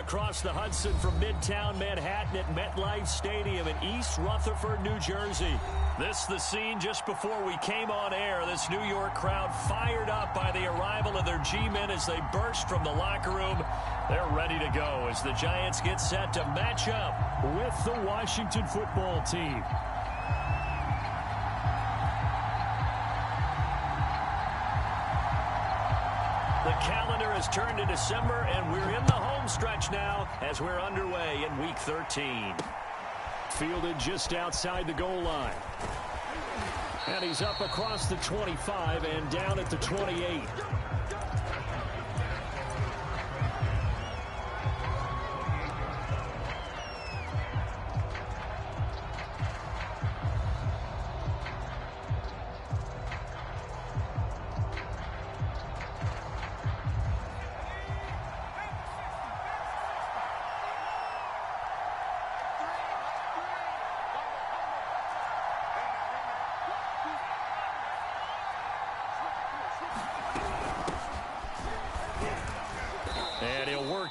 across the Hudson from Midtown Manhattan at MetLife Stadium in East Rutherford, New Jersey. This the scene just before we came on air. This New York crowd fired up by the arrival of their G-men as they burst from the locker room. They're ready to go as the Giants get set to match up with the Washington football team. The calendar has turned to December, and we're in the home stretch now as we're underway in Week 13. Fielded just outside the goal line. And he's up across the 25 and down at the 28.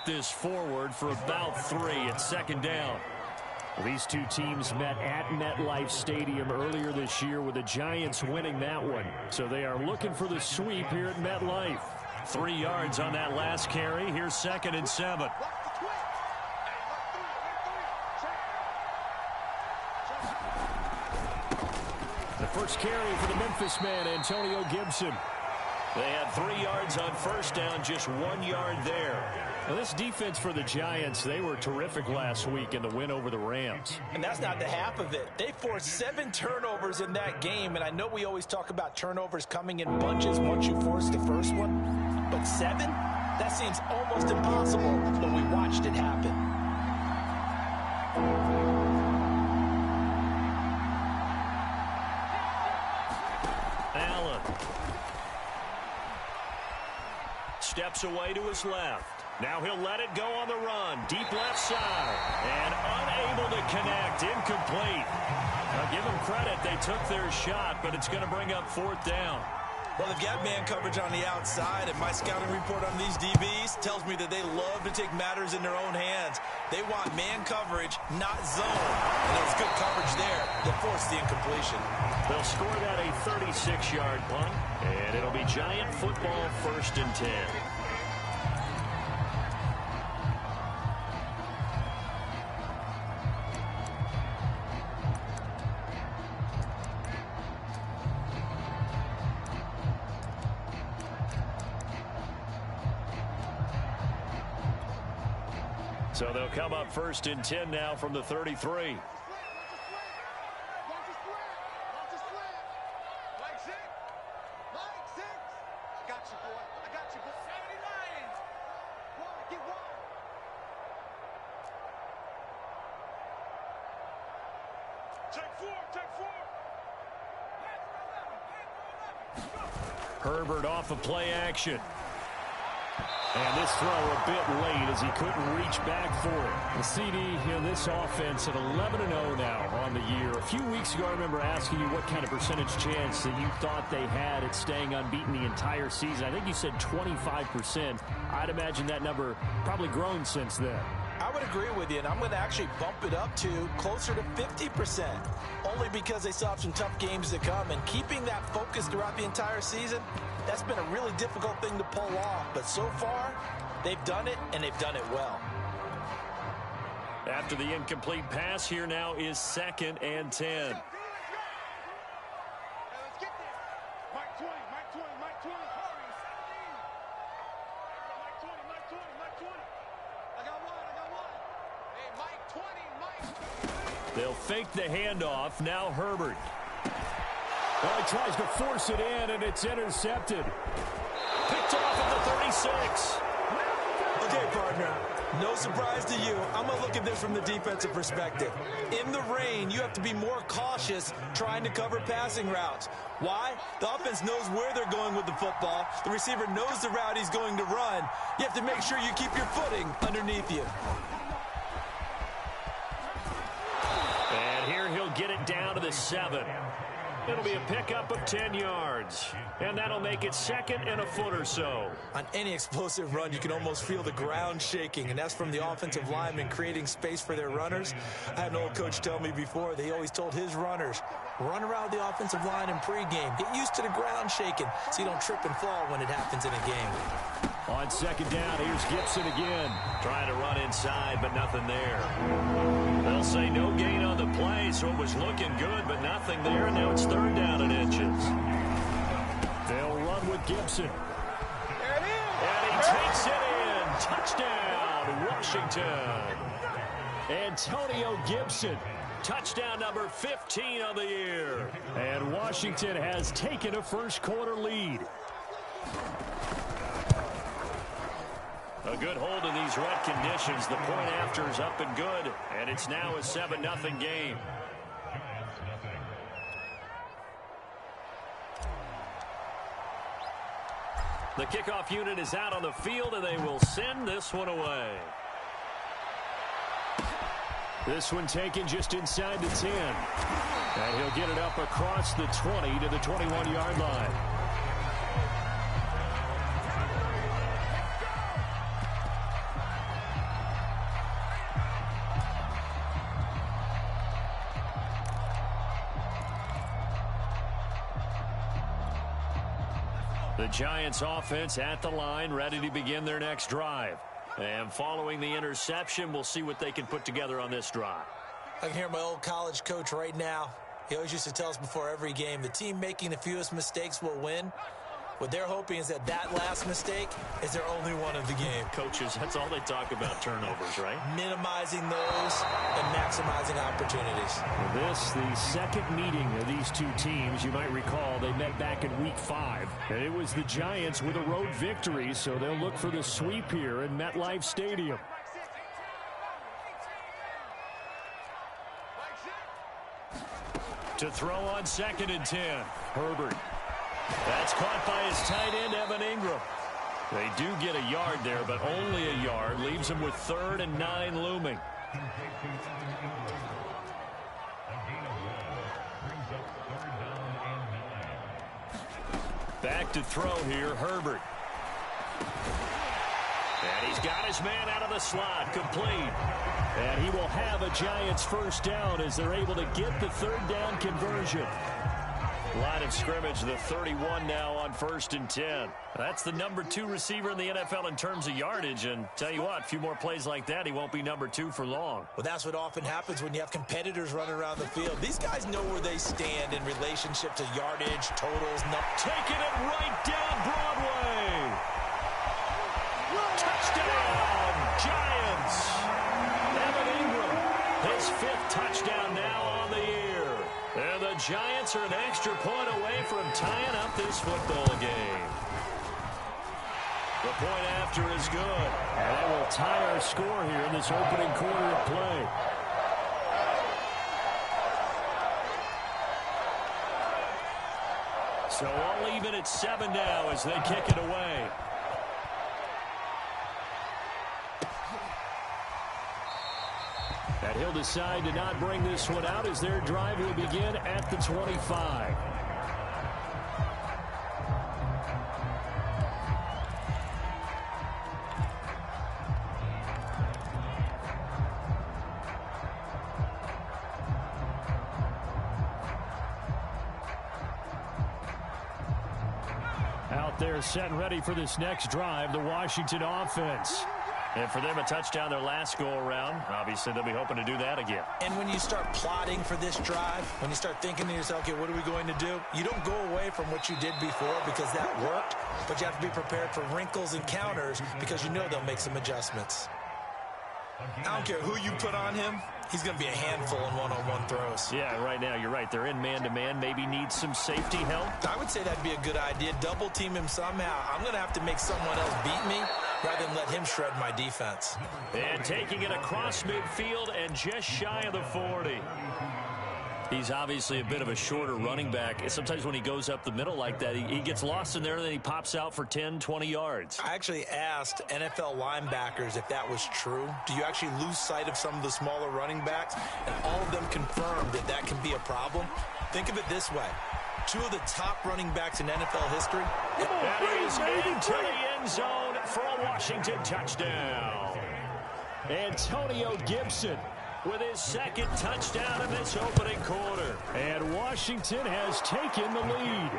This forward for about 3 at second down. Well, these two teams met at MetLife Stadium earlier this year with the Giants winning that one. So they are looking for the sweep here at MetLife. 3 yards on that last carry. Here's 2nd and 7. The first carry for the Memphis man, Antonio Gibson. They had 3 yards on first down, just 1 yard there. Well, this defense for the Giants, they were terrific last week in the win over the Rams. And that's not the half of it. They forced 7 turnovers in that game, and I know we always talk about turnovers coming in bunches once you force the first one. But 7? That seems almost impossible, but we watched it happen. Allen steps away to his left. Now he'll let it go on the run. Deep left side. And unable to connect. Incomplete. Now give them credit. They took their shot, but it's going to bring up 4th down. Well, they've got man coverage on the outside, and my scouting report on these DBs tells me that they love to take matters in their own hands. They want man coverage, not zone. And there was good coverage there that forced the incompletion. They'll score that a 36-yard punt, and it'll be Giant football 1st and 10. So they'll come up 1st and 10 now from the 33. Herbert off of play action. And this throw a bit late as he couldn't reach back for it. The CD in this offense at 11-0 now on the year. A few weeks ago, I remember asking you what kind of percentage chance that you thought they had at staying unbeaten the entire season. I think you said 25%. I'd imagine that number probably grown since then. I would agree with you, and I'm going to actually bump it up to closer to 50%, only because they still have some tough games to come. And keeping that focus throughout the entire season, that's been a really difficult thing to pull off. But so far, they've done it, and they've done it well. After the incomplete pass, here now is 2nd and 10. They'll fake the handoff. Now Herbert. Well, he tries to force it in, and it's intercepted. Picked off at the 36. Okay, partner. No surprise to you. I'm going to look at this from the defensive perspective. In the rain, you have to be more cautious trying to cover passing routes. Why? The offense knows where they're going with the football. The receiver knows the route he's going to run. You have to make sure you keep your footing underneath you. And here he'll get it down to the 7. It'll be a pickup of 10 yards. And that'll make it 2nd and a foot or so. On any explosive run, you can almost feel the ground shaking, and that's from the offensive linemen creating space for their runners. I had an old coach tell me before, they always told his runners, run around the offensive line in pregame. Get used to the ground shaking so you don't trip and fall when it happens in a game. On 2nd down, here's Gibson again. Trying to run inside, but nothing there. They'll say no gain on the play, so it was looking good, but nothing there, and now it's 3rd down and inches. They'll run with Gibson. There it is! And he takes it in. Touchdown, Washington. Antonio Gibson. Touchdown number 15 of the year. And Washington has taken a first-quarter lead. A good hold in these red conditions. The point after is up and good, and it's now a 7-0 game. The kickoff unit is out on the field, and they will send this one away. This one taken just inside the 10. And he'll get it up across the 20 to the 21-yard line. The Giants offense at the line, ready to begin their next drive. And following the interception, we'll see what they can put together on this drive. I can hear my old college coach right now. He always used to tell us before every game, the team making the fewest mistakes will win. What they're hoping is that last mistake is their only one of the game. Coaches, that's all they talk about, turnovers, right? Minimizing those and maximizing opportunities. This, the second meeting of these two teams. You might recall they met back in Week 5. And it was the Giants with a road victory, so they'll look for the sweep here in MetLife Stadium. To throw on 2nd and 10. Herbert. That's caught by his tight end, Evan Ingram. They do get a yard there, but only a yard. Leaves them with 3rd and 9 looming. Back to throw here, Herbert. And he's got his man out of the slot, complete. And he will have a Giants first down as they're able to get the 3rd down conversion. Line of scrimmage, the 31 now on 1st and 10. That's the number 2 receiver in the NFL in terms of yardage. And tell you what, a few more plays like that, he won't be number 2 for long. Well, that's what often happens when you have competitors running around the field. These guys know where they stand in relationship to yardage, totals. Taking it right down Broadway. Touchdown, Giants. Evan Ingram, his 5th touchdown now on the year. And the Giants are an extra point away from tying up this football game. The point after is good. And that will tie our score here in this opening quarter of play. So all even at 7 now as they kick it away. And he'll decide to not bring this one out as their drive will begin at the 25. Out there set and ready for this next drive, the Washington offense. And for them, a touchdown their last go-around. Obviously, they'll be hoping to do that again. And when you start plotting for this drive, when you start thinking to yourself, okay, what are we going to do? You don't go away from what you did before because that worked, but you have to be prepared for wrinkles and counters because you know they'll make some adjustments. I don't care who you put on him. He's going to be a handful in one-on-one throws. Yeah, right now, you're right. They're in man-to-man. Maybe needs some safety help. I would say that'd be a good idea. Double team him somehow. I'm going to have to make someone else beat me rather than let him shred my defense. And taking it across midfield and just shy of the 40. He's obviously a bit of a shorter running back. Sometimes when he goes up the middle like that, he gets lost in there, and then he pops out for 10, 20 yards. I actually asked NFL linebackers if that was true. Do you actually lose sight of some of the smaller running backs? And all of them confirmed that that can be a problem. Think of it this way. 2 of the top running backs in NFL history. That is into the end zone for a Washington touchdown. Antonio Gibson with his second touchdown in this opening quarter. And Washington has taken the lead.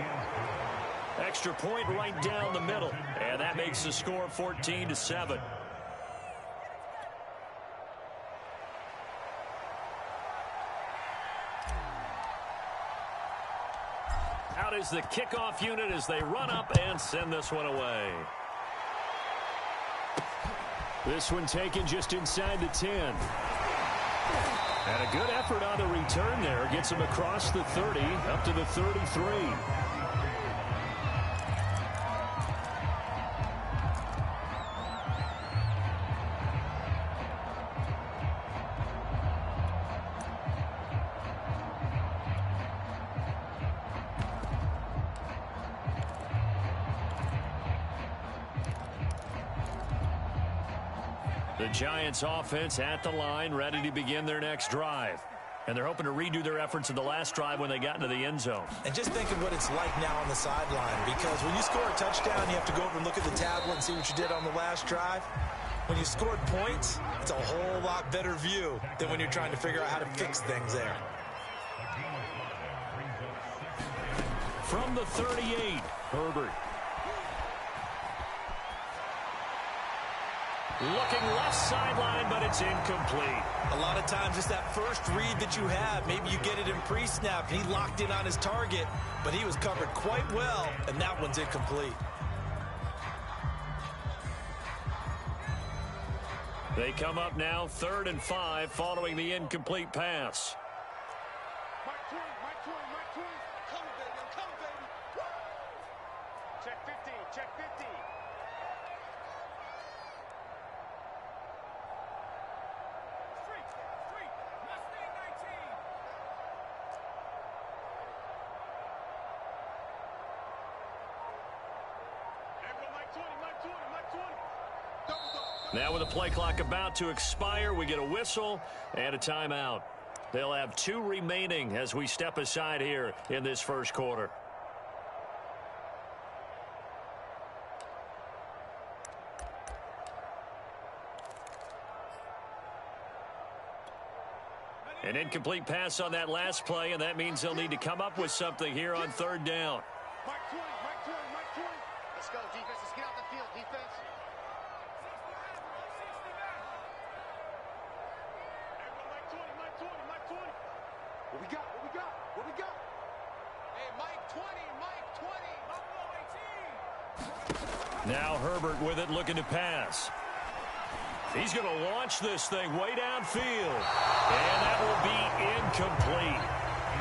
Extra point right down the middle. And that makes the score 14-7. Out is the kickoff unit as they run up and send this one away. This one taken just inside the 10. And a good effort on the return there. Gets him across the 30, up to the 33. The Giants offense at the line, ready to begin their next drive. And they're hoping to redo their efforts in the last drive when they got into the end zone. And just think of what it's like now on the sideline, because when you score a touchdown, you have to go over and look at the tablet and see what you did on the last drive. When you scored points, it's a whole lot better view than when you're trying to figure out how to fix things there. From the 38, Herbert. Looking left sideline, but it's incomplete. A lot of times it's that first read that you have. Maybe you get it in pre-snap, and he locked in on his target, but he was covered quite well, and that one's incomplete. They come up now 3rd and 5 following the incomplete pass. Come, baby. Check 15, check 15. Now with the play clock about to expire, we get a whistle and a timeout. They'll have 2 remaining as we step aside here in this first quarter. An incomplete pass on that last play, and that means they'll need to come up with something here on 3rd down. Mike 20. Let's go, defense. Let's get out the field, defense. What we got? Hey, Mike 20. Now Herbert with it, looking to pass. He's going to launch this thing way downfield. And that will be incomplete.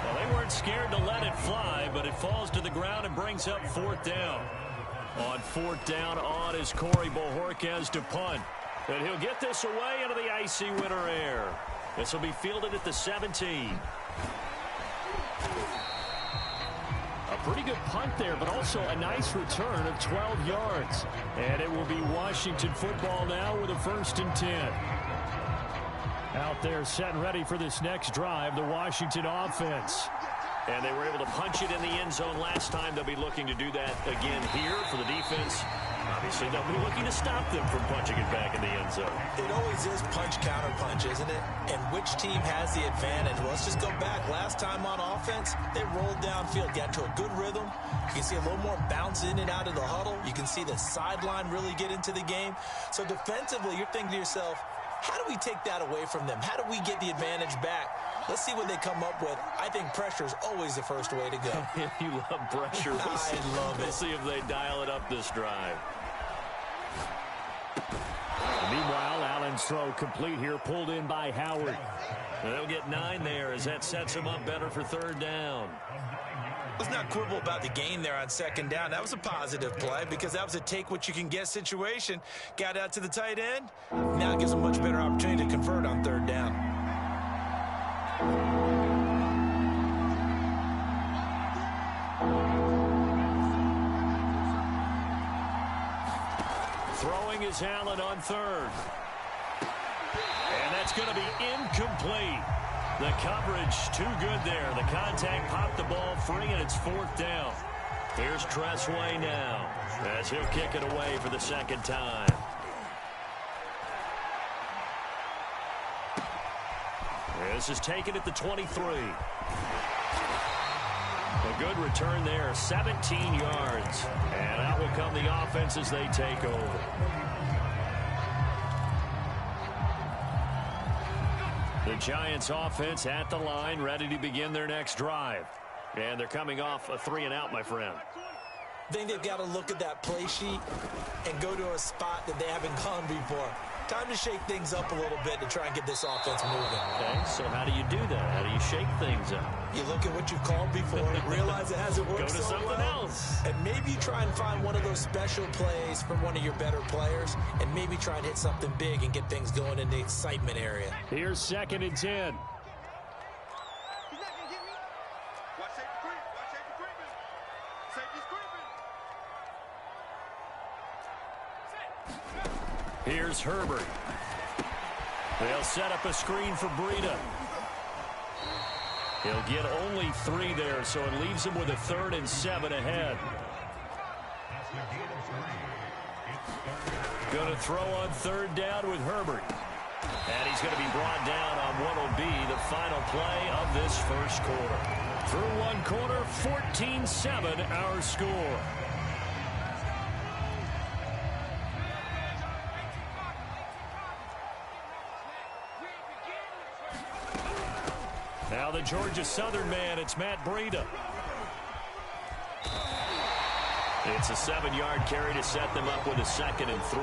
Well, they weren't scared to let it fly, but it falls to the ground and brings up 4th down. On 4th down, on is Corey Bojorquez to punt. And he'll get this away into the icy winter air. This will be fielded at the 17. A pretty good punt there, but also a nice return of 12 yards. And it will be Washington football now with a 1st and 10. Out there set and ready for this next drive, the Washington offense. And they were able to punch it in the end zone last time. They'll be looking to do that again here for the defense. Obviously, they'll be looking to stop them from punching it back in the end zone. It always is punch-counter-punch, isn't it? And which team has the advantage? Well, let's just go back. Last time on offense, they rolled downfield, got to a good rhythm. You can see a little more bounce in and out of the huddle. You can see the sideline really get into the game. So defensively, you're thinking to yourself, how do we take that away from them? How do we get the advantage back? Let's see what they come up with. I think pressure is always the first way to go. You love pressure. I love it. We'll see if they dial it up this drive. Meanwhile, Allen's throw complete here, pulled in by Howard. And they'll get 9 there as that sets them up better for 3rd down. Let's not quibble about the gain there on 2nd down. That was a positive play because that was a take-what-you-can-get situation. Got out to the tight end. Now it gives them a much better opportunity to convert on 3rd down. Throwing is Allen on third. And that's going to be incomplete. The coverage too good there. The contact popped the ball free, and it's fourth down. Here's Tressway now as he'll kick it away for the second time. This is taken at the 23. A good return there, 17 yards. And out will come the offense as they take over. The Giants offense at the line, ready to begin their next drive. And they're coming off a 3-and-out, my friend. I think they've got to look at that play sheet and go to a spot that they haven't gone before. Time to shake things up a little bit to try and get this offense moving. Okay, so how do you do that? How do you shake things up? You look at what you called before, realize it hasn't worked Go to so something well, else. and maybe you try and find one of those special plays from one of your better players, and maybe try and hit something big and get things going in the excitement area. Here's 2nd and 10. He's not going to get me. Watch safety creep. Watch safety creeping. Safety's creeping. Here's Herbert. They'll set up a screen for Breida. He'll get only 3 there, so it leaves him with a 3rd and 7 ahead. Going to throw on 3rd down with Herbert. And he's going to be brought down on what will be the final play of this first quarter. Through one quarter, 14-7 our score. Now the Georgia Southern man, it's Matt Breida. It's a 7-yard carry to set them up with a 2nd and 3.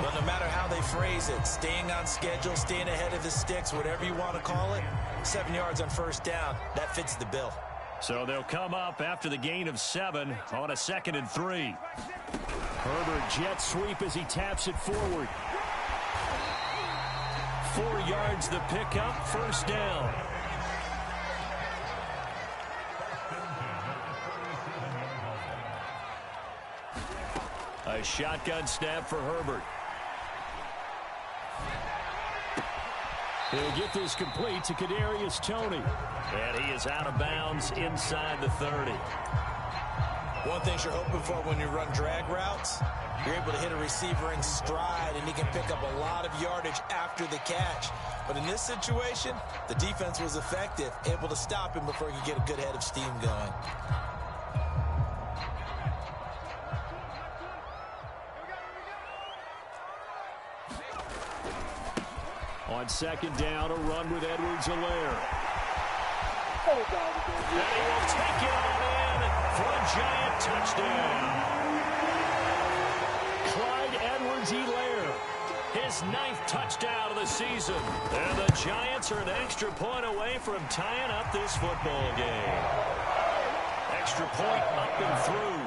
But no matter how they phrase it, staying on schedule, staying ahead of the sticks, whatever you want to call it, 7 yards on first down, that fits the bill. So they'll come up after the gain of 7 on a 2nd and 3. Herbert jet sweep as he taps it forward. 4 yards the pickup, first down. A shotgun snap for Herbert. He'll get this complete to Kadarius Toney. And he is out of bounds inside the 30. One thing you're hoping for when you run drag routes, you're able to hit a receiver in stride, and he can pick up a lot of yardage after the catch. But in this situation, the defense was effective, able to stop him before he could get a good head of steam going. On 2nd down, a run with Edwards-Helaire. And he will take it all in for a Giant touchdown. Clyde Edwards-Helaire, his 9th touchdown of the season. And the Giants are an extra point away from tying up this football game. Extra point up and through.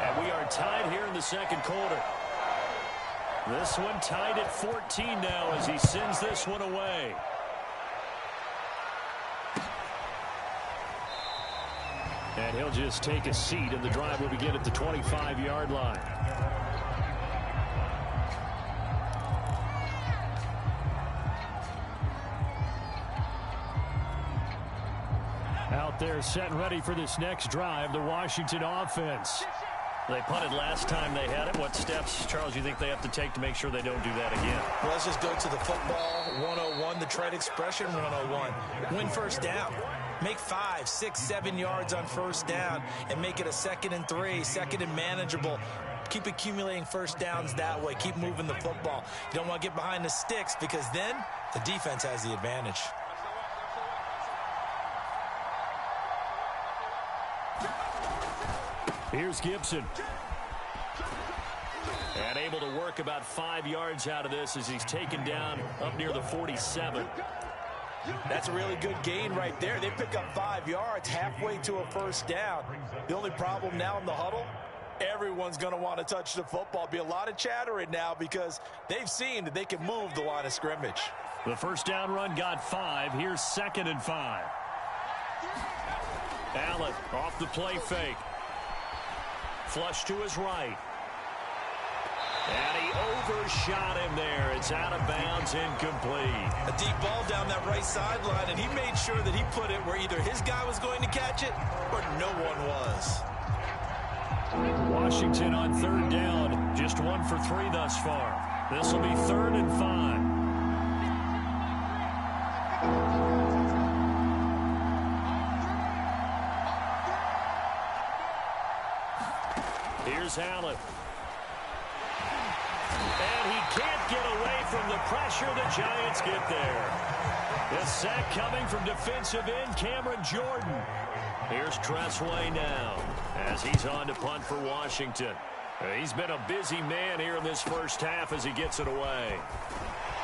And we are tied here in the second quarter. This one tied at 14 now as he sends this one away. And he'll just take a seat, and the drive will begin at the 25-yard line. Out there set and ready for this next drive, the Washington offense. They punted last time they had it. What steps, Charles, do you think they have to take to make sure they don't do that again? Well, let's just go to the football 101, the trade expression 101. Win first down. Make 5, 6, 7 yards on first down and make it a 2nd and 3, 2nd and manageable. Keep accumulating first downs that way. Keep moving the football. You don't want to get behind the sticks because then the defense has the advantage. Here's Gibson. And able to work about 5 yards out of this as he's taken down up near the 47. That's a really good gain right there. They pick up 5 yards halfway to a first down. The only problem now in the huddle, everyone's going to want to touch the football. Be a lot of chattering now because they've seen that they can move the line of scrimmage. The first down run got 5. Here's 2nd and 5. Allen off the play fake. Flush to his right. And he overshot him there. It's out of bounds, incomplete. A deep ball down that right sideline, and he made sure that he put it where either his guy was going to catch it or no one was. Washington on third down. Just 1 for 3 thus far. This will be 3rd and 5. Here's Allen. And he can't get away from the pressure. The Giants get there. The sack coming from defensive end Cameron Jordan. Here's Tressway now as he's on to punt for Washington. He's been a busy man here in this first half as he gets it away.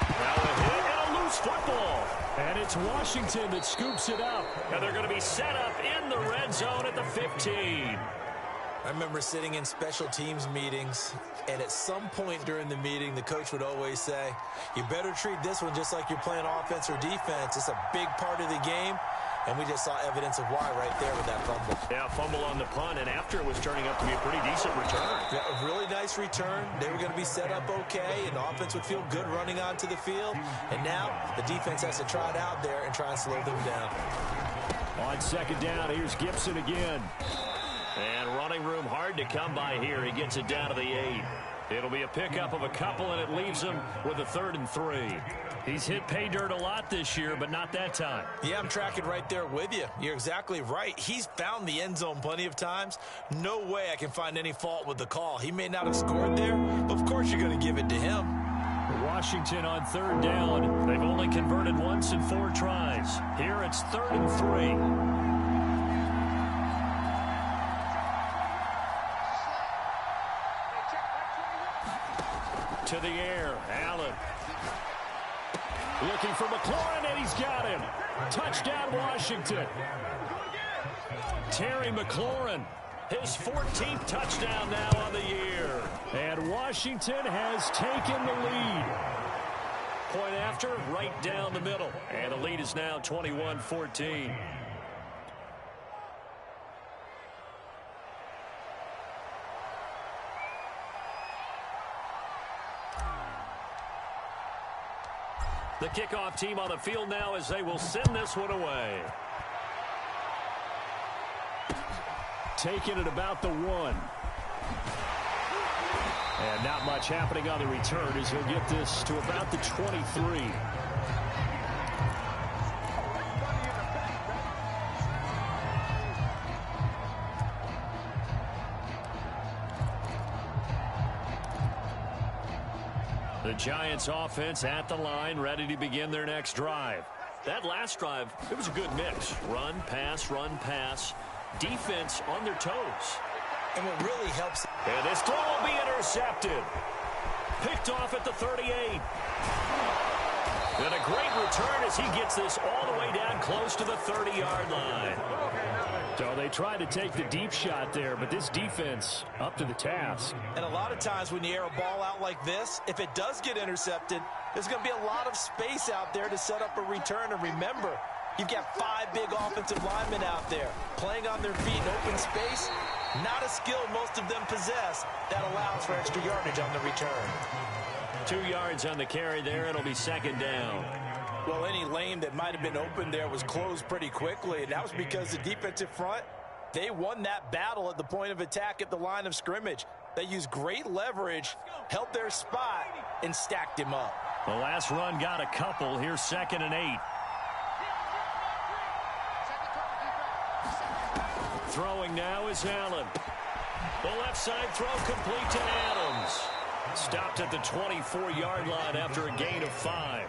Now a hit and a loose football. And it's Washington that scoops it up. And they're going to be set up in the red zone at the 15. I remember sitting in special teams meetings, and at some point during the meeting, the coach would always say, you better treat this one just like you're playing offense or defense. It's a big part of the game, and we just saw evidence of why right there with that fumble. Yeah, fumble on the punt, and after it was turning up to be a pretty decent return. Yeah, a really nice return. They were going to be set up okay, and the offense would feel good running onto the field. And now the defense has to try it out there and try and slow them down. On second down, here's Gibson again. And running room hard to come by here. He gets it down to the 8. It'll be a pickup of a couple, and it leaves him with a 3rd and 3. He's hit pay dirt a lot this year, but not that time. Yeah, I'm tracking right there with you. You're exactly right. He's found the end zone plenty of times. No way I can find any fault with the call. He may not have scored there, but of course you're going to give it to him. Washington on third down. They've only converted once in 4 tries. Here it's 3rd and 3. To the air, Allen. Looking for McLaurin, and he's got him. Touchdown, Washington. Terry McLaurin, his 14th touchdown now on the year. And Washington has taken the lead. Point after, right down the middle. And the lead is now 21-14. The kickoff team on the field now as they will send this one away. Taking it about the 1. And not much happening on the return as he'll get this to about the 23. The Giants offense at the line, ready to begin their next drive. That last drive, it was a good mix. Run, pass, defense on their toes. And what really helps... And this throw will be intercepted. Picked off at the 38. And a great return as he gets this all the way down close to the 30-yard line. So they tried to take the deep shot there, but this defense up to the task. And a lot of times when you air a ball out like this, if it does get intercepted, there's going to be a lot of space out there to set up a return. And remember, you've got 5 big offensive linemen out there playing on their feet in open space. Not a skill most of them possess that allows for extra yardage on the return. 2 yards on the carry there. It'll be second down. Well, any lane that might have been open there was closed pretty quickly, and that was because the defensive front, they won that battle at the point of attack at the line of scrimmage. They used great leverage, held their spot, and stacked him up. The last run got a couple. Here's 2nd and 8. Throwing now is Allen. The left side throw complete to Adams. Stopped at the 24-yard line after a gain of 5.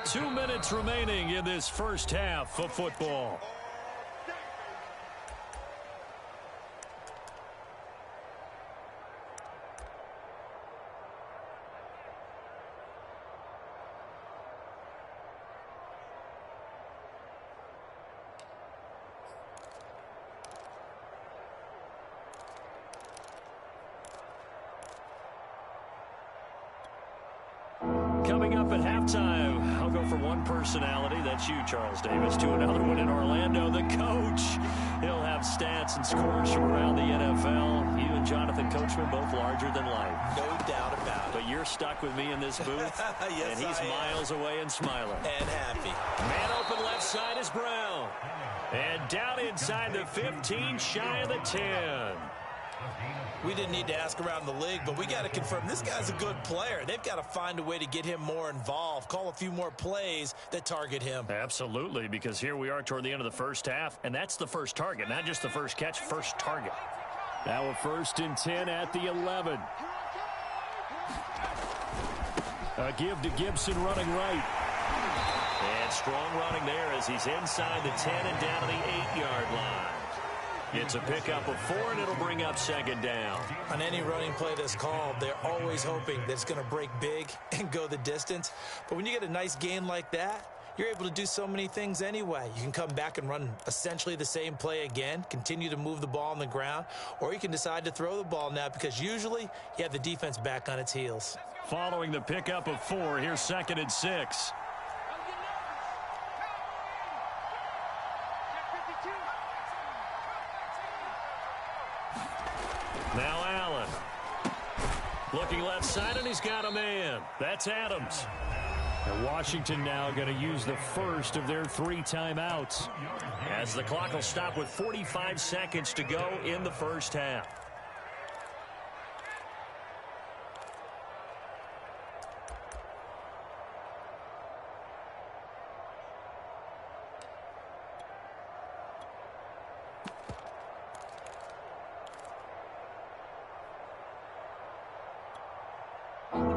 2 minutes remaining in this first half of football. Coming up at halftime, I'll go from one personality, that's you, Charles Davis, to another one in Orlando, the coach. He'll have stats and scores from around the NFL. Coachman, both larger than life. No doubt about it. But you're stuck with me in this booth, yes, and he's miles away and smiling. And happy. Man open left side is Brown. And down inside the 15, shy of the 10. We didn't need to ask around the league, but we got to confirm this guy's a good player. They've got to find a way to get him more involved, call a few more plays that target him. Absolutely, because here we are toward the end of the first half, and that's the first target, not just the first catch, first target. Now a 1st and 10 at the 11. A give to Gibson running right. And strong running there as he's inside the 10 and down to the 8-yard line. It's a pickup of 4, and it'll bring up 2nd down. On any running play that's called, they're always hoping that it's going to break big and go the distance. But when you get a nice gain like that, you're able to do so many things anyway. You can come back and run essentially the same play again, continue to move the ball on the ground, or you can decide to throw the ball now because usually you have the defense back on its heels. Following the pickup of 4, here's 2nd and 6. Now Allen. Looking left side, and he's got a man. That's Adams. And Washington now going to use the first of their 3 timeouts, as the clock will stop with 45 seconds to go in the first half.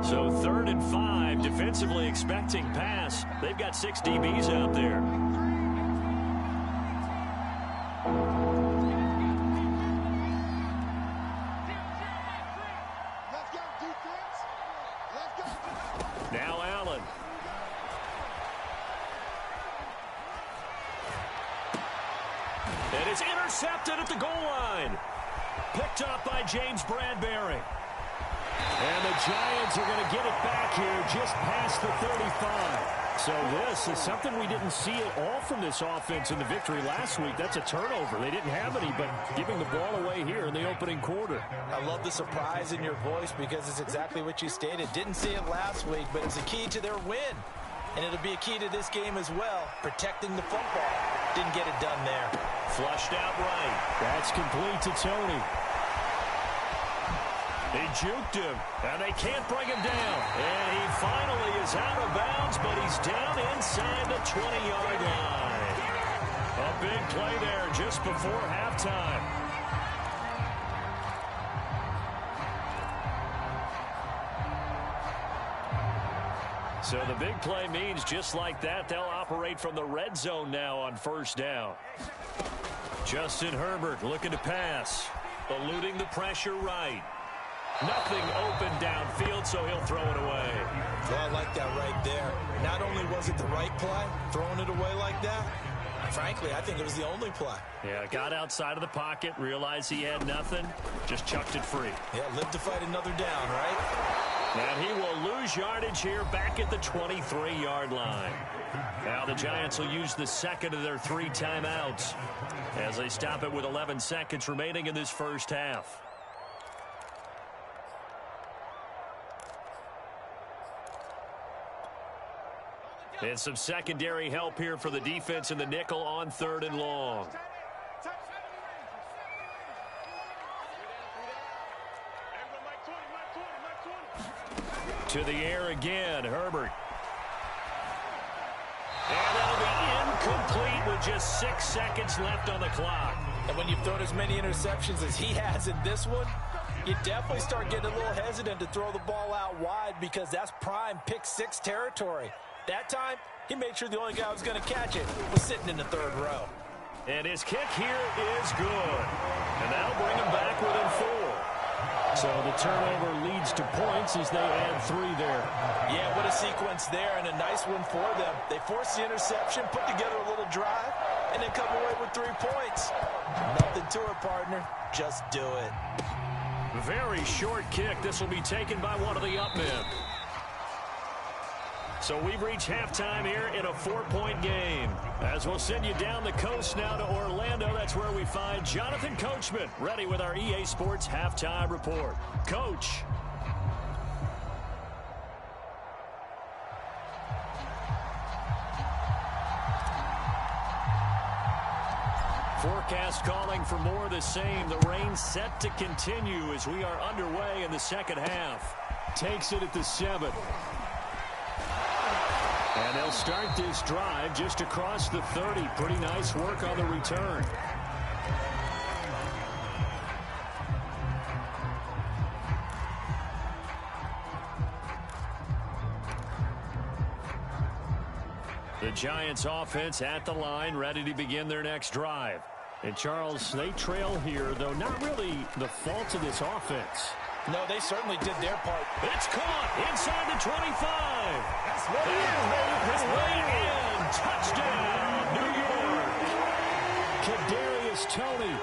So 3rd and 5, defensively expecting pass. They've got 6 DBs out there. Now Allen. And it's intercepted at the goal line. Picked up by James Bradbury. And the Giants are going to get it back here just past the 35. So this is something we didn't see at all from this offense in the victory last week. That's a turnover. They didn't have any, but giving the ball away here in the opening quarter. I love the surprise in your voice because it's exactly what you stated. Didn't see it last week, but it's a key to their win. And it'll be a key to this game as well, protecting the football. Didn't get it done there. Flushed out right. That's complete to Tony. They juked him, and they can't bring him down. And he finally is out of bounds, but he's down inside the 20-yard line. A big play there just before halftime. So the big play means just like that, they'll operate from the red zone now on 1st down. Justin Herbert looking to pass, eluding the pressure right. Nothing open downfield, so he'll throw it away. Well, I like that right there. Not only was it the right play, throwing it away like that, frankly, I think it was the only play. Yeah, got outside of the pocket, realized he had nothing, just chucked it free. Yeah, live to fight another down, right? And he will lose yardage here back at the 23-yard line. Now the Giants will use the 2nd of their 3 timeouts as they stop it with 11 seconds remaining in this first half. And some secondary help here for the defense in the nickel on 3rd and long. To the air again, Herbert. And that'll be incomplete with just 6 seconds left on the clock. And when you've thrown as many interceptions as he has in this one, you definitely start getting a little hesitant to throw the ball out wide because that's prime pick-6 territory. That time, he made sure the only guy who was going to catch it was sitting in the 3rd row. And his kick here is good. And that'll bring him back within 4. So the turnover leads to points as they add 3 there. Yeah, what a sequence there, and a nice one for them. They forced the interception, put together a little drive, and then come away with 3 points. Nothing to it, partner. Just do it. Very short kick. This will be taken by one of the up men. So we've reached halftime here in a 4-point game. As we'll send you down the coast now to Orlando, that's where we find Jonathan Coachman, ready with our EA Sports Halftime Report. Coach. Forecast calling for more of the same. The rain set to continue as we are underway in the second half. Takes it at the 7. And they'll start this drive just across the 30. Pretty nice work on the return. The Giants offense at the line, ready to begin their next drive. And Charles, they trail here, though not really the fault of this offense. No, they certainly did their part. It's caught inside the 25. That's what it is, baby. It's way in. Touchdown, New York. Kadarius Toney,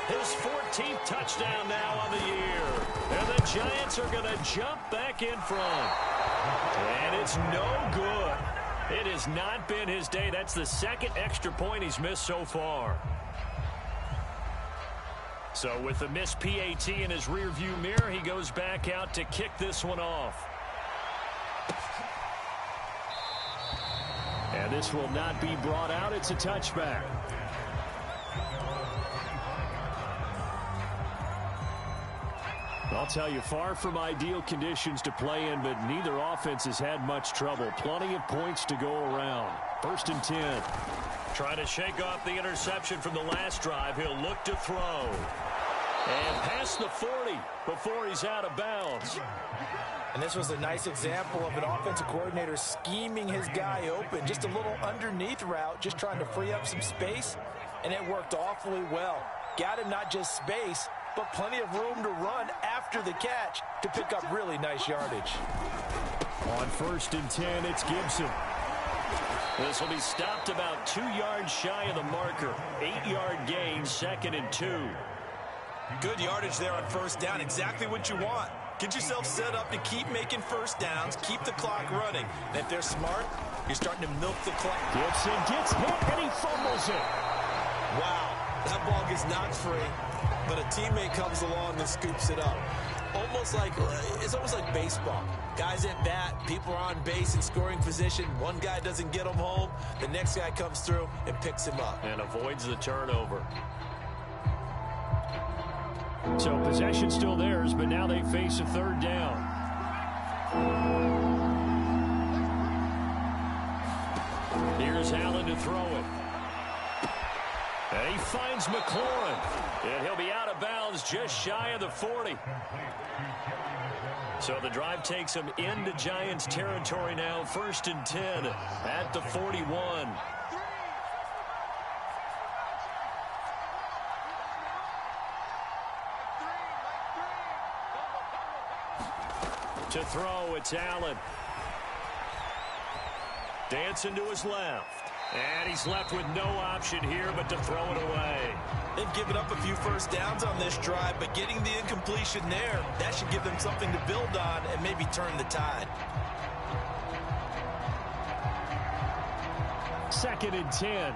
his 14th touchdown now on the year. And the Giants are going to jump back in front. And it's no good. It has not been his day. That's the second extra point he's missed so far. So with the missed PAT in his rearview mirror, he goes back out to kick this one off. And this will not be brought out. It's a touchback. I'll tell you, far from ideal conditions to play in, but neither offense has had much trouble. Plenty of points to go around. 1st and 10. Trying to shake off the interception from the last drive. He'll look to throw. And past the 40 before he's out of bounds. And this was a nice example of an offensive coordinator scheming his guy open. Just a little underneath route, just trying to free up some space. And it worked awfully well. Got him not just space, but plenty of room to run after the catch to pick up really nice yardage. On 1st and 10, it's Gibson. This will be stopped about 2 yards shy of the marker. 8-yard gain, 2nd and 2. Good yardage there on 1st down. Exactly what you want. Get yourself set up to keep making 1st downs, keep the clock running. And if they're smart, you're starting to milk the clock. Gibson gets hit and he fumbles it. Wow, that ball gets knocked free, but a teammate comes along and scoops it up. It's almost like baseball. Guys at bat, people are on base in scoring position. One guy doesn't get him home. The next guy comes through and picks him up. And avoids the turnover. So possession still theirs, but now they face a 3rd down. Here's Allen to throw it. And he finds McLaurin. And he'll be out of bounds just shy of the 40. So the drive takes him into Giants territory now. 1st and 10 at the 41. To throw, it's Allen. Dancing to his left. And he's left with no option here but to throw it away. They've given up a few 1st downs on this drive, but getting the incompletion there, that should give them something to build on and maybe turn the tide. 2nd and 10.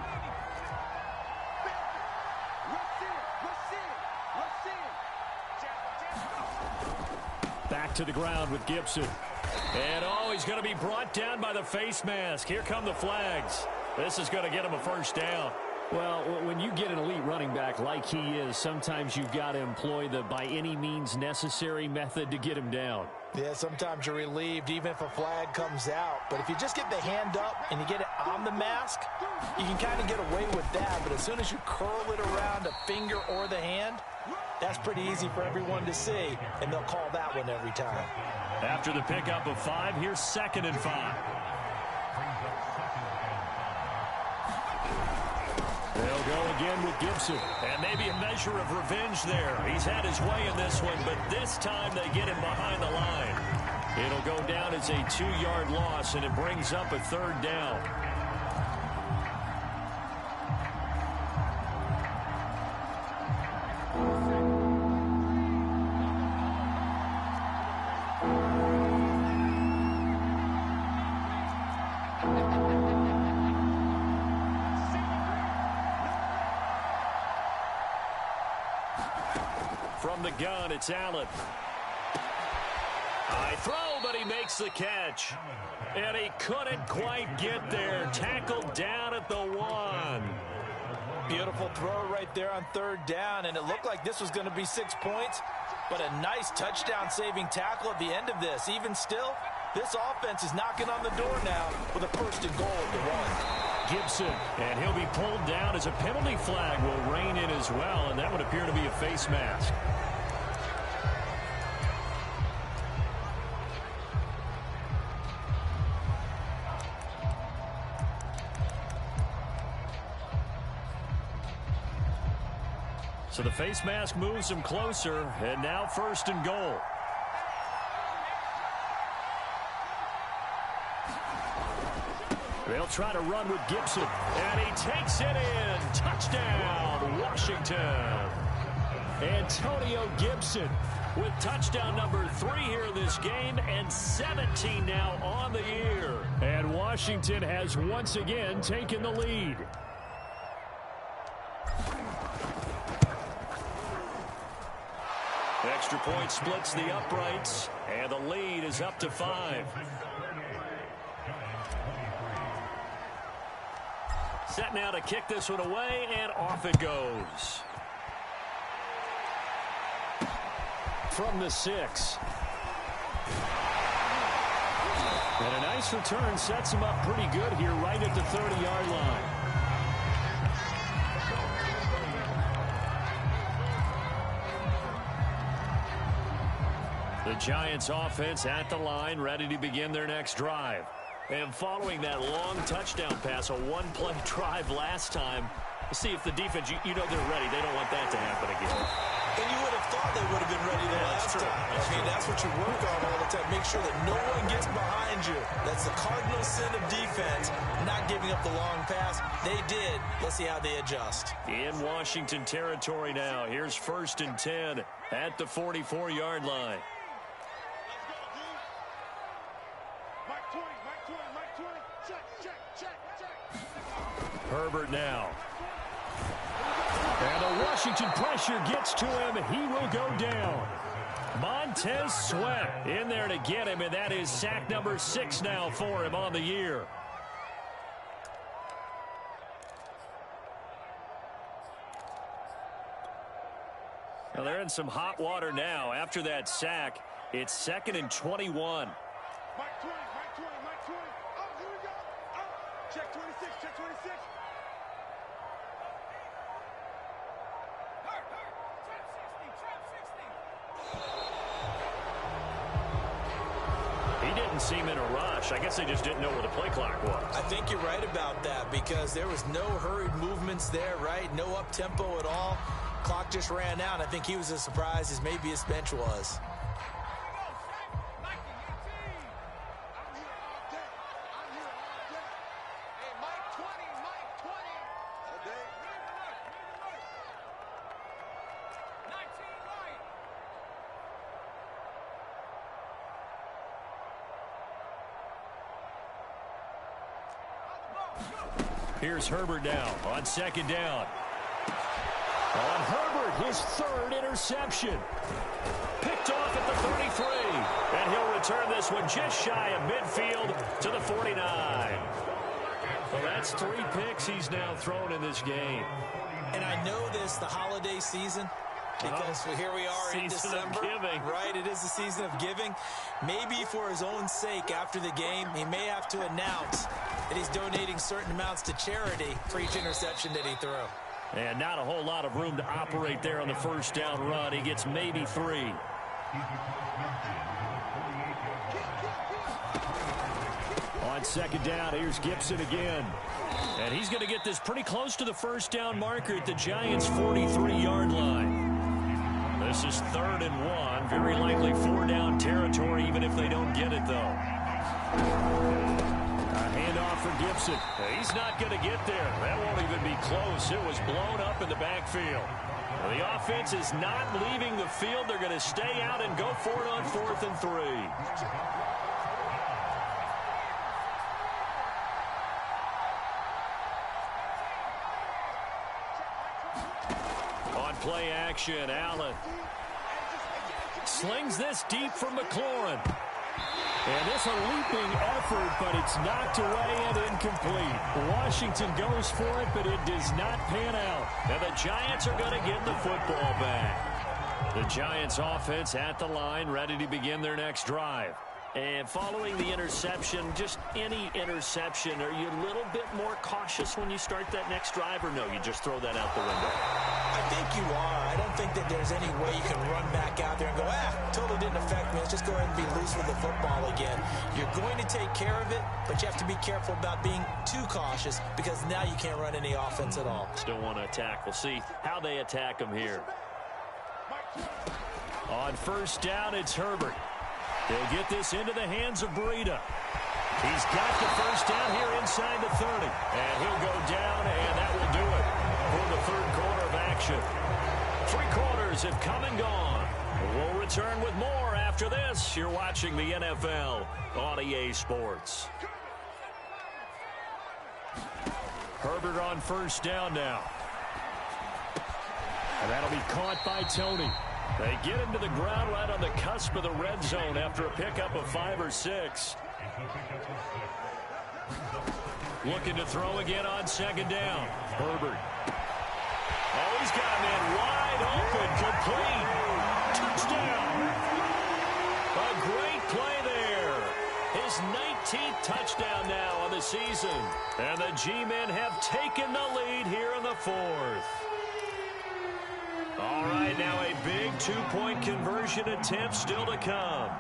Back to the ground with Gibson. And he's going to be brought down by the face mask. Here come the flags. This is going to get him a 1st down. Well, when you get an elite running back like he is, sometimes you've got to employ the by any means necessary method to get him down. Yeah, sometimes you're relieved even if a flag comes out. But if you just get the hand up and you get it on the mask, you can kind of get away with that. But as soon as you curl it around a finger or the hand, that's pretty easy for everyone to see, and they'll call that one every time. After the pickup of 5, here's 2nd and 5. They'll go again with Gibson. And maybe a measure of revenge there. He's had his way in this one, but this time they get him behind the line. It'll go down as a 2-yard loss, and it brings up a 3rd down. From the gun, it's Allen. High throw, but he makes the catch. And he couldn't quite get there. Tackled down at the 1. Beautiful throw right there on 3rd down, and it looked like this was going to be 6 points, but a nice touchdown-saving tackle at the end of this. Even still, this offense is knocking on the door now with a 1st and goal at the 1. Gibson, and he'll be pulled down as a penalty flag will rein in as well, and that would appear to be a face mask. So the face mask moves him closer, and now 1st and goal. They'll try to run with Gibson, and he takes it in. Touchdown, Washington. Antonio Gibson with touchdown number 3 here in this game, and 17 now on the year. And Washington has once again taken the lead. Extra point splits the uprights, and the lead is up to 5. Set now to kick this one away, and off it goes. From the 6. And a nice return sets him up pretty good here right at the 30-yard line. The Giants offense at the line, ready to begin their next drive. And following that long touchdown pass, a one-play drive last time, we'll see if the defense, you know they're ready. They don't want that to happen again. And you would have thought they would have been ready the last time. I mean, that's what you work on all the time. Make sure that no one gets behind you. That's the cardinal sin of defense, not giving up the long pass. They did. Let's see how they adjust. In Washington territory now. Here's 1st and 10 at the 44-yard line. Herbert now. And the Washington pressure gets to him. He will go down. Montez Sweat in there to get him, and that is sack number 6 now for him on the year. Well, they're in some hot water now. After that sack, it's 2nd and 21. Mike 20, Mike 20, Mike 20. Oh, here we go. Oh, check 26, check 26. He didn't seem in a rush. I guess they just didn't know where the play clock was. I think you're right about that because there was no hurried movements there, right? No up-tempo at all. Clock just ran out. I think he was as surprised as maybe his bench was. Here's Herbert now on 2nd down. On Herbert, his 3rd interception. Picked off at the 33. And he'll return this one just shy of midfield to the 49. Well, that's 3 picks he's now thrown in this game. And I know this, the holiday season, because here we are in December. Right, it is the season of giving. Maybe for his own sake after the game, he may have to announce that he's donating certain amounts to charity for each interception that he threw. And not a whole lot of room to operate there on the 1st down run. He gets maybe 3. On 2nd down, here's Gibson again. And he's going to get this pretty close to the 1st down marker at the Giants' 43-yard line. This is 3rd and 1. Very likely 4-down territory, even if they don't get it, though. A handoff for Gibson. He's not going to get there. That won't even be close. It was blown up in the backfield. Well, the offense is not leaving the field. They're going to stay out and go for it on 4th and 3. On play action. Allen slings this deep from McLaurin. And this a leaping effort, but it's knocked away and incomplete. Washington goes for it, but it does not pan out. And the Giants are going to get the football back. The Giants offense at the line, ready to begin their next drive. And following the interception, just any interception, are you a little bit more cautious when you start that next drive, or no, you just throw that out the window? I think you are. I don't think that there's any way you can run back out there and go, totally didn't affect me. Let's just go ahead and be loose with the football again. You're going to take care of it, but you have to be careful about being too cautious because now you can't run any offense at all. Still want to attack. We'll see how they attack them here. On first down, it's Herbert. They'll get this into the hands of Breida. He's got the first down here inside the 30. And he'll go down, and that will do it for the third quarter of action. 3 quarters have come and gone. We'll return with more after this. You're watching the NFL on EA Sports. Herbert on first down now. And that'll be caught by Tony. They get him to the ground right on the cusp of the red zone after a pickup of 5 or 6. Looking to throw again on second down. Herbert. Oh, he's got him in wide open, complete. Touchdown. A great play there. His 19th touchdown now on the season. And the G-men have taken the lead here in the 4th. All right, now a big 2-point conversion attempt still to come.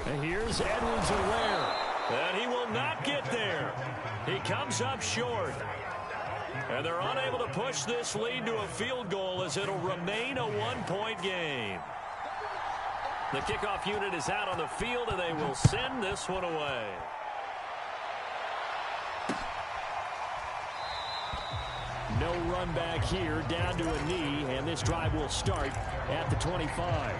And here's Edwards-Helaire. And he will not get there. He comes up short. And they're unable to push this lead to a field goal as it'll remain a 1-point game. The kickoff unit is out on the field, and they will send this one away. No run back here, down to a knee, and this drive will start at the 25.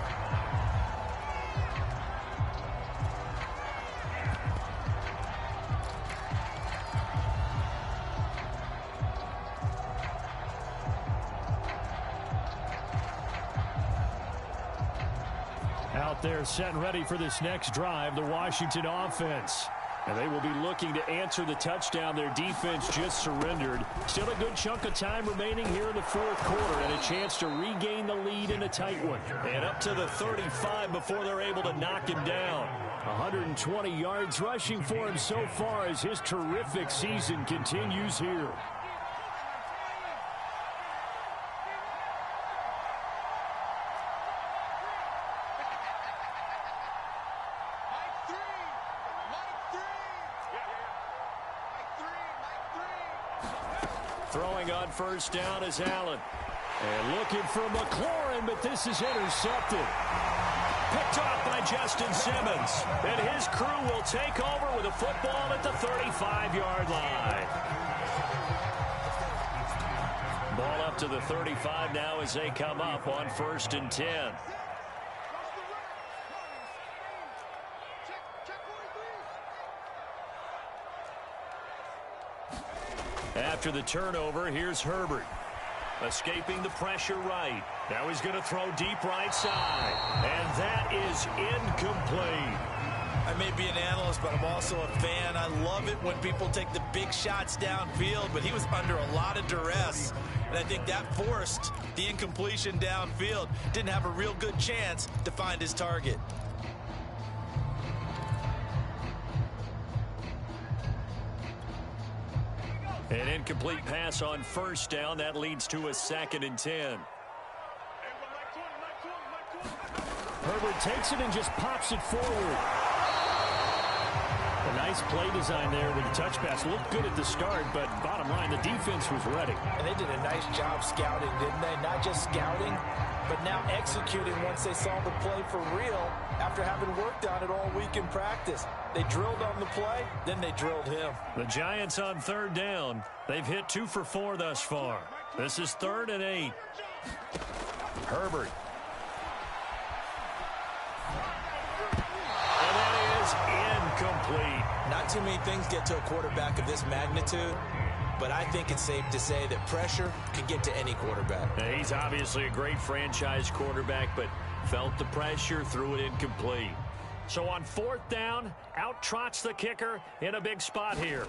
Out there set and ready for this next drive, the Washington offense. And they will be looking to answer the touchdown their defense just surrendered. Still a good chunk of time remaining here in the 4th quarter and a chance to regain the lead in a tight one. And up to the 35 before they're able to knock him down. 120 yards rushing for him so far as his terrific season continues here. Throwing on first down is Allen. And looking for McLaurin, but this is intercepted. Picked off by Justin Simmons. And his crew will take over with a football at the 35-yard line. Ball up to the 35 now as they come up on 1st and 10. After the turnover, here's Herbert. Escaping the pressure right. Now he's going to throw deep right side. And that is incomplete. I may be an analyst, but I'm also a fan. I love it when people take the big shots downfield, but he was under a lot of duress. And I think that forced the incompletion downfield. Didn't have a real good chance to find his target. An incomplete pass on first down. That leads to a 2nd and 10. Herbert takes it and just pops it forward. A nice play design there with the touch pass. Looked good at the start, but bottom line, the defense was ready. And they did a nice job scouting, didn't they? Not just scouting, but now executing once they saw the play for real after having worked on it all week in practice. They drilled on the play, then they drilled him. The Giants on 3rd down. They've hit 2 for 4 thus far. This is 3rd and 8. Herbert. And that is incomplete. Not too many things get to a quarterback of this magnitude, but I think it's safe to say that pressure can get to any quarterback. Now, he's obviously a great franchise quarterback, but felt the pressure, threw it incomplete. So on 4th down, out trots the kicker in a big spot here.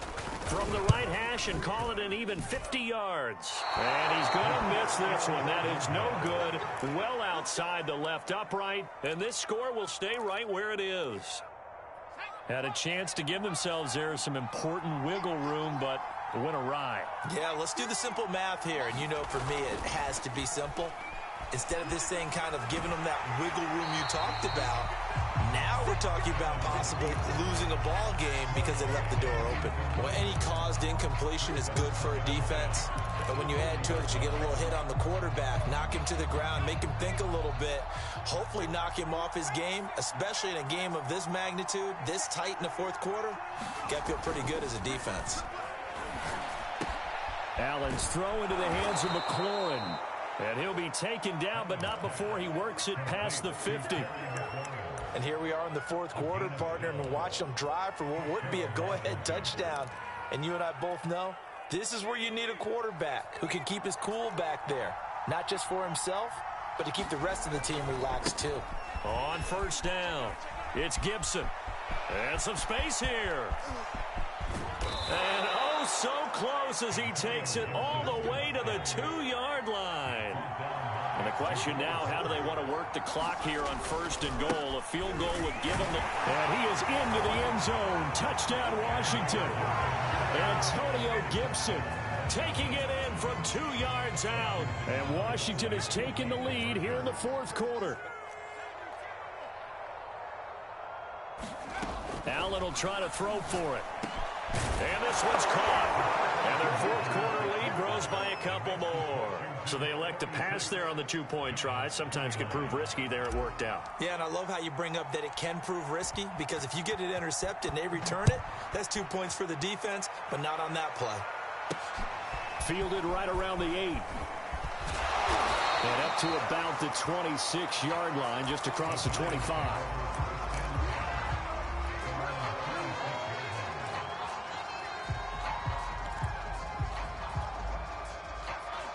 From the right hash and call it an even 50 yards. And he's going to miss this one. That is no good. Well outside the left upright. And this score will stay right where it is. Had a chance to give themselves there some important wiggle room, but it went awry. Yeah, let's do the simple math here. And you know, for me, it has to be simple. Instead of this thing kind of giving them that wiggle room you talked about, now we're talking about possibly losing a ball game because they left the door open. Well, any caused incompletion is good for a defense, but when you add to it, you get a little hit on the quarterback, knock him to the ground, make him think a little bit, hopefully knock him off his game, especially in a game of this magnitude, this tight in the 4th quarter. Got to feel pretty good as a defense. Allen's throw into the hands of McLaurin. And he'll be taken down, but not before he works it past the 50. And here we are in the 4th quarter, partner, and watch them drive for what would be a go-ahead touchdown. And you and I both know this is where you need a quarterback who can keep his cool back there, not just for himself, but to keep the rest of the team relaxed too. On 1st down, it's Gibson. And some space here. And oh, so close as he takes it all the way to the 2-yard line. And the question now, how do they want to work the clock here on 1st and goal? A field goal would give them the... And he is into the end zone. Touchdown, Washington. Antonio Gibson taking it in from 2 yards out. And Washington has taken the lead here in the 4th quarter. Allen will try to throw for it. And this one's caught. And their 4th quarter lead grows by a couple more. So they elect to pass there on the 2-point try. Sometimes can prove risky. There it worked out. Yeah, and I love how you bring up that it can prove risky, because if you get it intercepted and they return it, that's 2 points for the defense, but not on that play. Fielded right around the 8. And up to about the 26-yard line, just across the 25.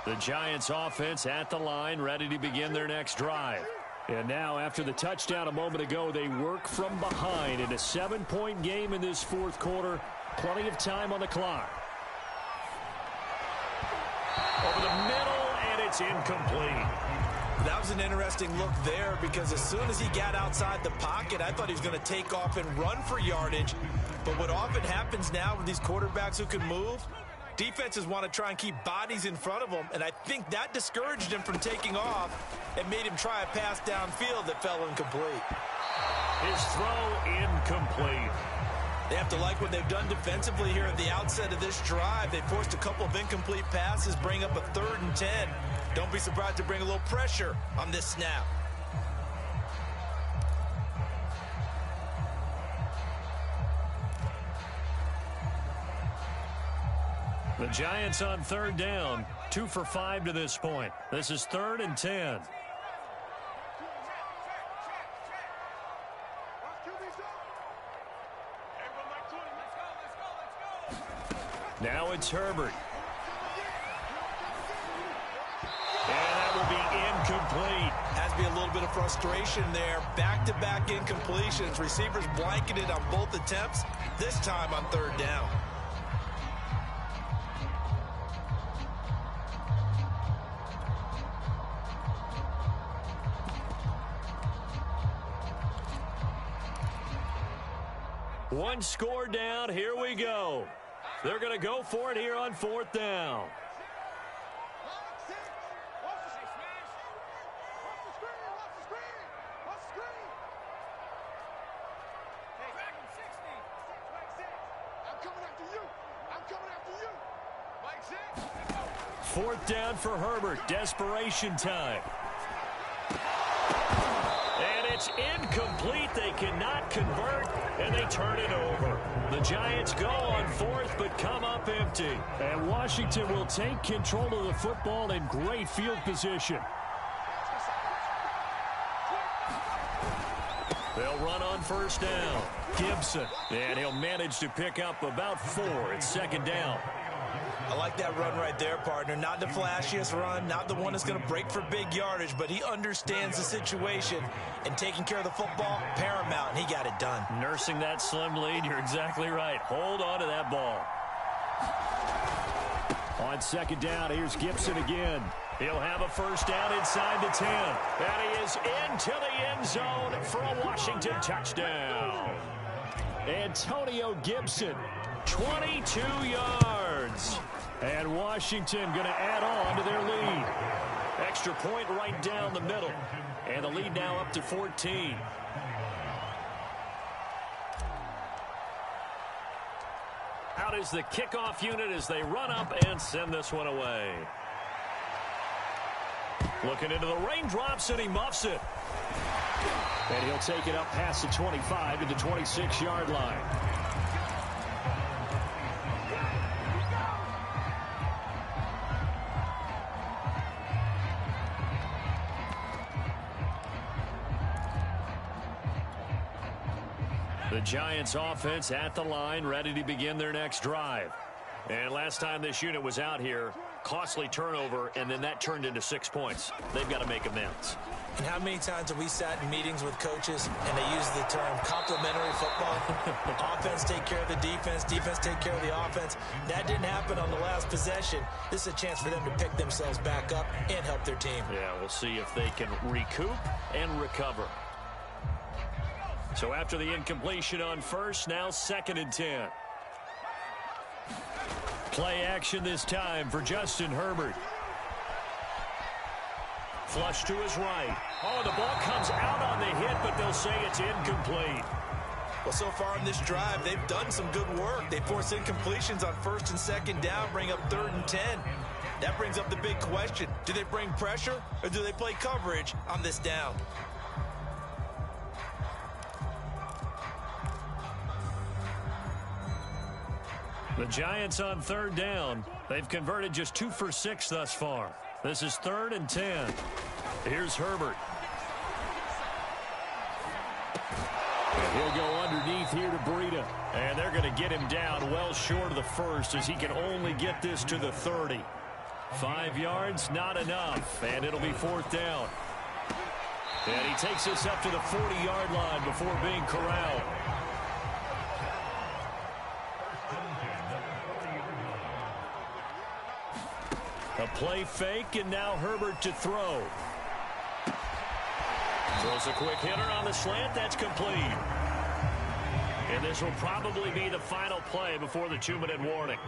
The Giants offense at the line, ready to begin their next drive. And now, after the touchdown a moment ago, they work from behind in a 7-point game in this 4th quarter. Plenty of time on the clock. Over the middle, and it's incomplete. That was an interesting look there, because as soon as he got outside the pocket, I thought he was going to take off and run for yardage. But what often happens now with these quarterbacks who can move, defenses want to try and keep bodies in front of them, and I think that discouraged him from taking off and made him try a pass downfield that fell incomplete. His throw incomplete. They have to like what they've done defensively here at the outset of this drive. They forced a couple of incomplete passes, bring up a 3rd and 10. Don't be surprised to bring a little pressure on this snap. The Giants on 3rd down, 2 for 5 to this point. This is 3rd and 10. Now it's Herbert. And that will be incomplete. Has to be a little bit of frustration there. Back-to-back incompletions. Receivers blanketed on both attempts, this time on 3rd down. One score down. Here we go. They're going to go for it here on 4th down. Fourth down for Herbert. Desperation time. And it's incomplete. They cannot convert, and they turn it over. The Giants go on 4th, but come up empty. And Washington will take control of the football in great field position. They'll run on first down. Gibson. And he'll manage to pick up about 4. It's second down. I like that run right there, partner. Not the flashiest run, not the one that's going to break for big yardage, but he understands the situation, and taking care of the football, paramount, and he got it done. Nursing that slim lead, you're exactly right. Hold on to that ball. On second down, here's Gibson again. He'll have a first down inside the 10. And he is into the end zone for a Washington touchdown. Antonio Gibson, 22 yards. And Washington going to add on to their lead. Extra point right down the middle. And the lead now up to 14. Out is the kickoff unit as they run up and send this one away. Looking into the raindrops, and he muffs it. And he'll take it up past the 25 to the 26-yard line. The Giants offense at the line, ready to begin their next drive. And last time this unit was out here, costly turnover, and then that turned into 6 points. They've got to make amends. And how many times have we sat in meetings with coaches and they use the term complementary football? Offense take care of the defense, defense take care of the offense. That didn't happen on the last possession. This is a chance for them to pick themselves back up and help their team. Yeah, we'll see if they can recoup and recover. So after the incompletion on first, now second and 10. Play action this time for Justin Herbert. Flush to his right. Oh, the ball comes out on the hit, but they'll say it's incomplete. Well, so far in this drive, they've done some good work. They force incompletions on first and second down, bring up 3rd and 10. That brings up the big question. Do they bring pressure or do they play coverage on this down? The Giants on 3rd down. They've converted just 2 for 6 thus far. This is 3rd and 10. Here's Herbert. And he'll go underneath here to Breida. And they're going to get him down well short of the first as he can only get this to the 30. 5 yards, not enough. And it'll be 4th down. And he takes us up to the 40-yard line before being corralled. A play fake, and now Herbert to throw. Throws a quick hitter on the slant. That's complete. And this will probably be the final play before the 2-minute warning.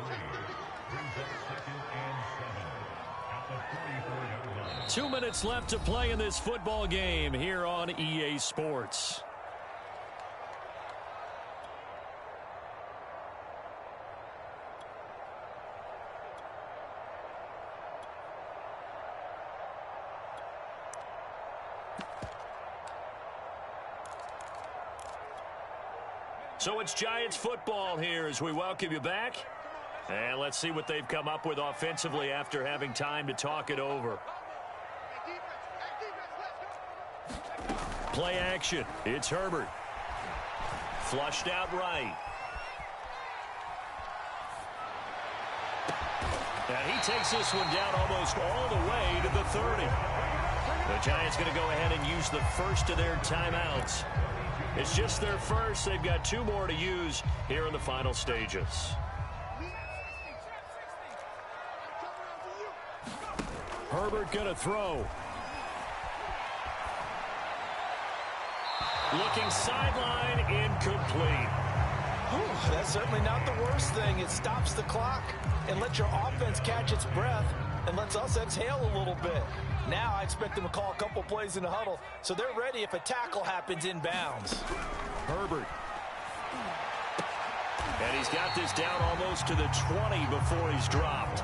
2 minutes left to play in this football game here on EA Sports. So it's Giants football here as we welcome you back. And let's see what they've come up with offensively after having time to talk it over. Play action. It's Herbert. Flushed out right. And he takes this one down almost all the way to the 30. The Giants going to go ahead and use the first of their timeouts. It's just their first. They've got 2 more to use here in the final stages. Herbert going to throw. Looking sideline, incomplete. That's certainly not the worst thing. It stops the clock and lets your offense catch its breath and lets us exhale a little bit. Now I expect them to call a couple plays in the huddle so they're ready if a tackle happens inbounds. Herbert. And he's got this down almost to the 20 before he's dropped.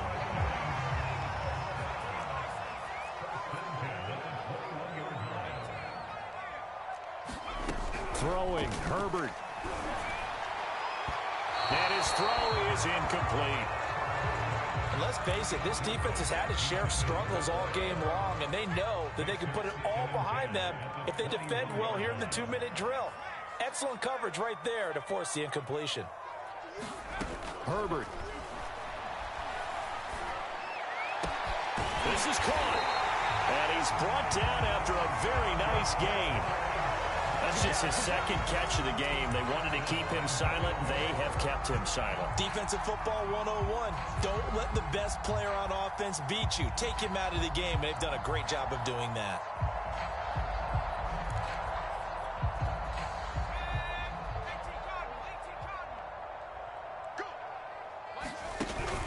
Throwing, Herbert. And his throw is incomplete. let's face it, this defense has had its share of struggles all game long, and they know that they can put it all behind them if they defend well here in the 2-minute drill. Excellent coverage right there to force the incompletion. Herbert. This is caught. And he's brought down after a very nice gain. That's just his second catch of the game. They wanted to keep him silent. They have kept him silent. Defensive football 101. Don't let the best player on offense beat you. Take him out of the game. They've done a great job of doing that.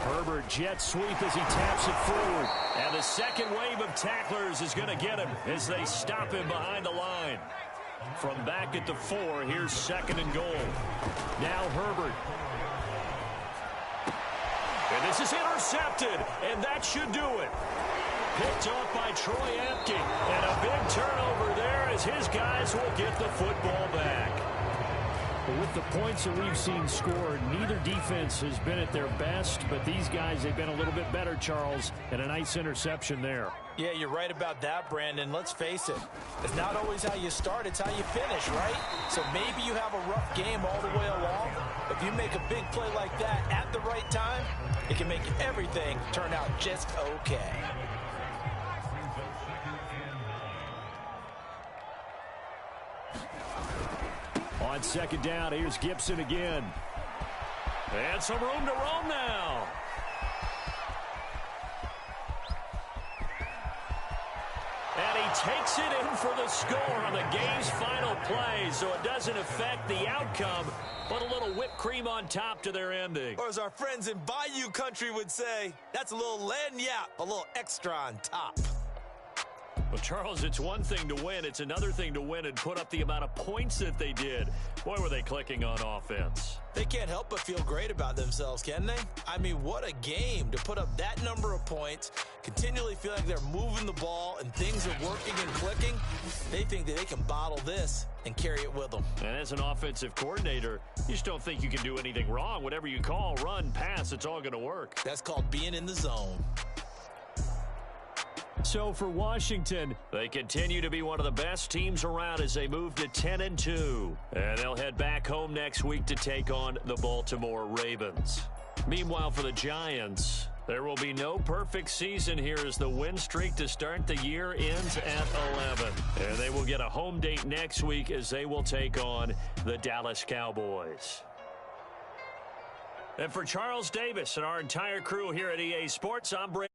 Herbert jet sweep as he taps it forward. And the second wave of tacklers is going to get him as they stop him behind the line. From back at the 4, here's 2nd and goal. Now Herbert. And this is intercepted, and that should do it. Picked off by Troy Apke. And a big turnover there as his guys will get the football back. But with the points that we've seen scored, neither defense has been at their best, but these guys, they've been a little bit better, Charles, and a nice interception there. Yeah, you're right about that, Brandon. Let's face it. It's not always how you start, it's how you finish, right? So maybe you have a rough game all the way along. If you make a big play like that at the right time, it can make everything turn out just okay. On 2nd down, here's Gibson again. And some room to roam now. And he takes it in for the score on the game's final play, so it doesn't affect the outcome, but a little whipped cream on top to their ending. Or as our friends in Bayou Country would say, that's a little lagniappe, a little extra on top. Well, Charles, it's one thing to win. It's another thing to win and put up the amount of points that they did. Boy, were they clicking on offense. They can't help but feel great about themselves, can they? I mean, what a game to put up that number of points, continually feel like they're moving the ball and things are working and clicking. They think that they can bottle this and carry it with them. And as an offensive coordinator, you just don't think you can do anything wrong. Whatever you call, run, pass, it's all going to work. That's called being in the zone. So for Washington, they continue to be one of the best teams around as they move to 10-2. And they'll head back home next week to take on the Baltimore Ravens. Meanwhile, for the Giants, there will be no perfect season here as the win streak to start the year ends at 11. And they will get a home date next week as they will take on the Dallas Cowboys. And for Charles Davis and our entire crew here at EA Sports, I'm Brady.